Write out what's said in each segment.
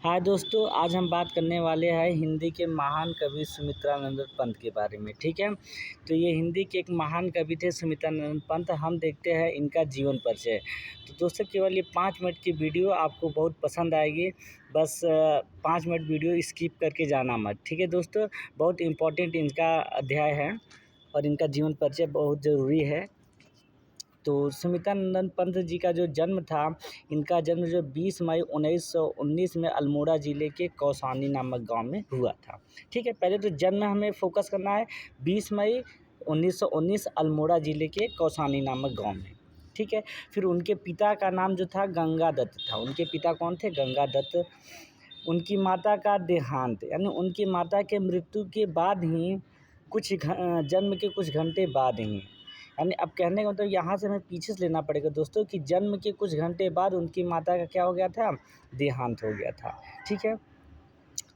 हाँ दोस्तों, आज हम बात करने वाले हैं हिंदी के महान कवि सुमित्रानंद पंत के बारे में। ठीक है, तो ये हिंदी के एक महान कवि थे सुमित्रानंद पंत। हम देखते हैं इनका जीवन परिचय। तो दोस्तों, केवल ये 5 मिनट की वीडियो आपको बहुत पसंद आएगी। बस 5 मिनट वीडियो स्किप करके जाना मत। ठीक है दोस्तों, बहुत इम्पोर्टेंट इनका अध्याय है और इनका जीवन परिचय बहुत ज़रूरी है। तो सुमित्रानंद पंत जी का जो जन्म था, इनका जन्म जो 20 मई 1919 में अल्मोड़ा ज़िले के कौसानी नामक गांव में हुआ था। ठीक है, पहले तो जन्म हमें फोकस करना है। 20 मई 1919 अल्मोड़ा ज़िले के कौसानी नामक गांव में। ठीक है, फिर उनके पिता का नाम जो था गंगादत्त था। उनके पिता कौन थे? गंगादत्त। उनकी माता का देहांत, यानी उनकी माता के मृत्यु के बाद ही जन्म के कुछ घंटे बाद ही, यानी अब कहने का मतलब यहाँ से हमें पीछे से लेना पड़ेगा दोस्तों कि जन्म के कुछ घंटे बाद उनकी माता का क्या हो गया था? देहांत हो गया था। ठीक है,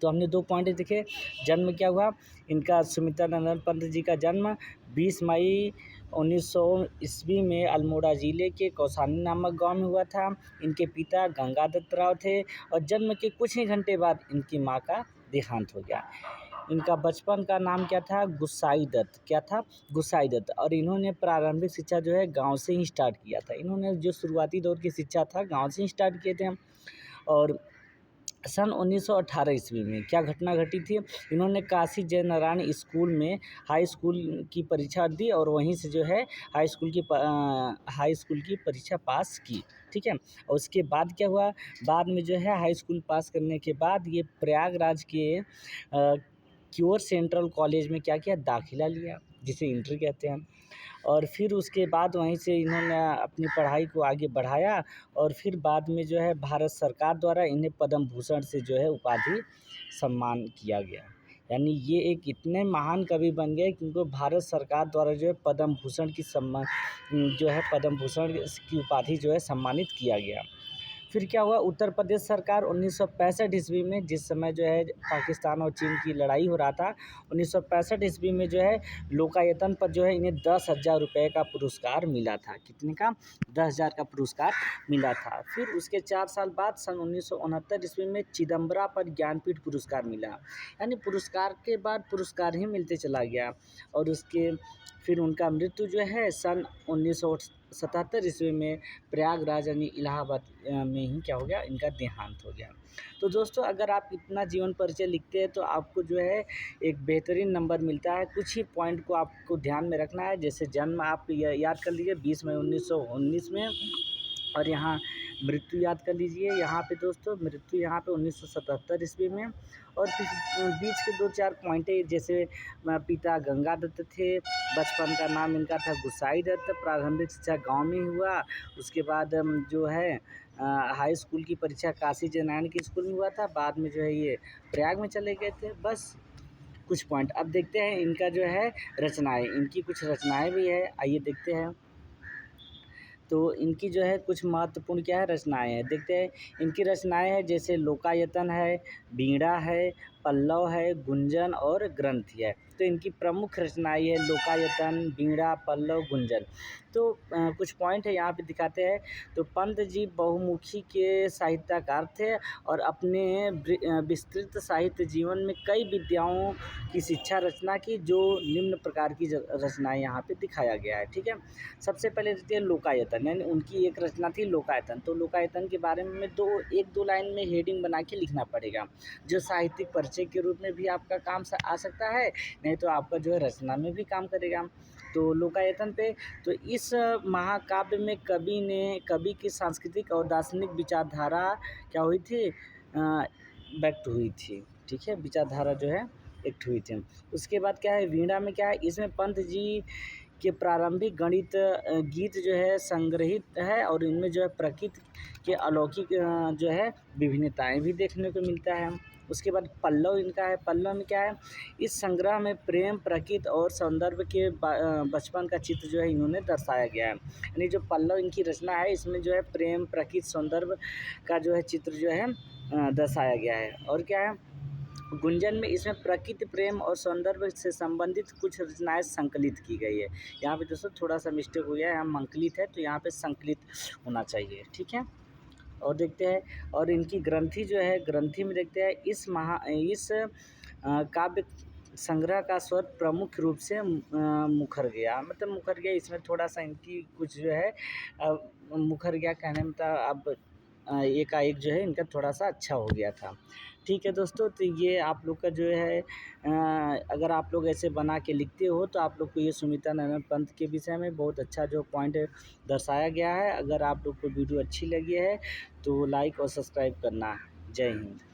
तो हमने 2 पॉइंट देखे। जन्म क्या हुआ इनका? सुमित्रानंद पंत जी का जन्म 20 मई 1900 ईस्वी में अल्मोड़ा ज़िले के कौसानी नामक गांव में हुआ था। इनके पिता गंगादत्त राव थे और जन्म के कुछ ही घंटे बाद इनकी माँ का देहांत हो गया। इनका बचपन का नाम क्या था? गुसाई दत्त। क्या था? गुसाई दत्त। और इन्होंने प्रारंभिक शिक्षा जो है गांव से ही स्टार्ट किया था। इन्होंने जो शुरुआती दौर की शिक्षा था गांव से ही स्टार्ट किए थे। और सन 1918 ईस्वी में क्या घटना घटी थी? इन्होंने काशी जयनारायण स्कूल में हाई स्कूल की परीक्षा दी और वहीं से जो है हाई स्कूल की परीक्षा पास की। ठीक है, और उसके बाद क्या हुआ? बाद में जो है हाई स्कूल पास करने के बाद ये प्रयागराज के क्योर सेंट्रल कॉलेज में क्या किया? दाखिला लिया, जिसे इंटर कहते हैं। और फिर उसके बाद वहीं से इन्होंने अपनी पढ़ाई को आगे बढ़ाया और फिर बाद में जो है भारत सरकार द्वारा इन्हें पद्म भूषण से जो है उपाधि सम्मान किया गया। यानी ये एक इतने महान कवि बन गए कि उनको भारत सरकार द्वारा जो है पद्म भूषण की उपाधि जो है सम्मानित किया गया। फिर क्या हुआ? उत्तर प्रदेश सरकार 1965 ईस्वी में, जिस समय जो है पाकिस्तान और चीन की लड़ाई हो रहा था, 1965 ईस्वी में जो है लोकायतन पर जो है इन्हें 10,000 रुपये का पुरस्कार मिला था। कितने का? 10,000 का पुरस्कार मिला था। फिर उसके 4 साल बाद सन 1969 ईस्वी में चिदम्बरा पर ज्ञानपीठ पुरस्कार मिला। यानी पुरस्कार के बाद पुरस्कार ही मिलते चला गया। और फिर उनका मृत्यु जो है सन 1977 ईस्वी में प्रयागराज यानी इलाहाबाद में ही क्या हो गया? इनका देहांत हो गया। तो दोस्तों, अगर आप इतना जीवन परिचय लिखते हैं तो आपको जो है एक बेहतरीन नंबर मिलता है। कुछ ही पॉइंट को आपको ध्यान में रखना है। जैसे जन्म आप याद कर लीजिए 20 मई 1919 में, और यहाँ मृत्यु याद कर लीजिए। यहाँ पे दोस्तों मृत्यु यहाँ पे 1977 ईस्वी में। और बीच के 2-4 पॉइंटें, जैसे पिता गंगादत्त थे, बचपन का नाम इनका था गुसाई दत्त, प्रारंभिक शिक्षा गांव में हुआ। उसके बाद जो है हाई स्कूल की परीक्षा काशी जयनारायण के स्कूल में हुआ था। बाद में जो है ये प्रयाग में चले गए थे। बस कुछ पॉइंट। अब देखते हैं इनका जो है रचनाएँ, इनकी कुछ रचनाएँ भी है, आइए देखते हैं। तो इनकी जो है कुछ महत्वपूर्ण क्या है? रचनाएँ हैं। देखते हैं इनकी रचनाएँ हैं, जैसे लोकायतन है, बीड़ा है, पल्लव है, गुंजन और ग्रंथि है। तो इनकी प्रमुख रचनाएँ है लोकायतन, बीड़ा, पल्लव, गुंजन। तो कुछ पॉइंट है यहाँ पे दिखाते हैं। तो पंत जी बहुमुखी के साहित्यकार थे और अपने विस्तृत साहित्य जीवन में कई विद्याओं की शिक्षा रचना की, जो निम्न प्रकार की रचनाएँ यहाँ पे दिखाया गया है। ठीक है, सबसे पहले देखते हैं लोकायतन, यानी उनकी एक रचना थी लोकायतन। तो लोकायतन के बारे में 1-2 लाइन में हेडिंग बना के लिखना पड़ेगा, जो साहित्यिक परिचय के रूप में भी आपका काम आ सकता है, नहीं तो आपका जो है रचना में भी काम करेगा। तो लोकायतन पे, तो इस महाकाव्य में कवि की सांस्कृतिक और दार्शनिक विचारधारा क्या हुई थी? व्यक्त हुई थी। ठीक है, विचारधारा जो है व्यक्त हुई थी। उसके बाद क्या है? वीणा में क्या है? इसमें पंत जी के प्रारंभिक गणित गीत जो है संग्रहित है और इनमें जो है प्रकृति के अलौकिक जो है विभिन्नताएं भी देखने को मिलता है। उसके बाद पल्लव इनका है। पल्लव में क्या है? इस संग्रह में प्रेम, प्रकृति और सौंदर्य के बचपन का चित्र जो है इन्होंने दर्शाया गया है। यानी जो पल्लव इनकी रचना है, इसमें जो है प्रेम, प्रकृति, सौंदर्य का जो है चित्र जो है दर्शाया गया है। और क्या है? गुंजन में इसमें प्रकृति, प्रेम और सौंदर्य से संबंधित कुछ रचनाएं संकलित की गई है। यहाँ पे दोस्तों थोड़ा सा मिस्टेक हो गया है, यहाँ मंकलित है तो यहाँ पे संकलित होना चाहिए। ठीक है, और देखते हैं और इनकी ग्रंथि जो है, ग्रंथि में देखते हैं इस काव्य संग्रह का स्वर प्रमुख रूप से मुखर गया, मतलब मुखर गया, इसमें थोड़ा-सा इनकी कुछ जो है मुखर गया कहने में था, अब एकाएक जो है इनका थोड़ा-सा अच्छा हो गया था। ठीक है दोस्तों, तो ये आप लोग का जो है अगर आप लोग ऐसे बना के लिखते हो तो आप लोग को ये सुमित्रा नंदन पंत के विषय में बहुत अच्छा जो पॉइंट दर्शाया गया है। अगर आप लोग को वीडियो अच्छी लगी है तो लाइक और सब्सक्राइब करना। जय हिंद।